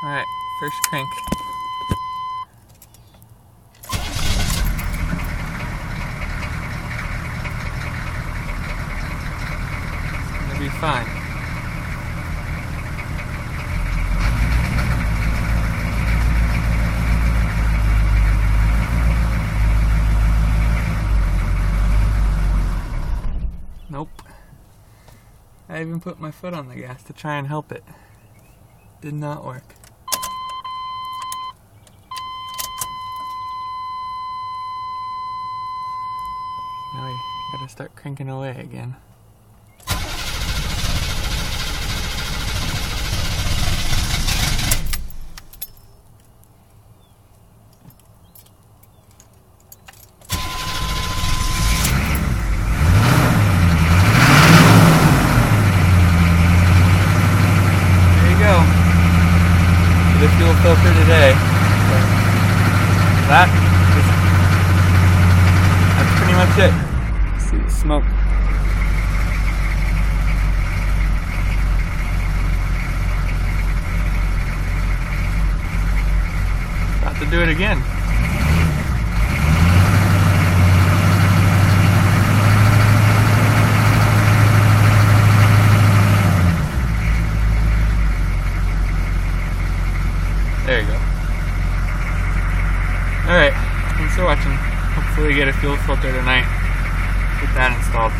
Alright, first crank. It's gonna be fine. Nope. I even put my foot on the gas to try and help it. Did not work. Now we gotta start cranking away again. The fuel filter today. That's pretty much it. See the smoke. About to do it again. There you go. Alright, thanks for watching. Hopefully get a fuel filter tonight. Get that installed.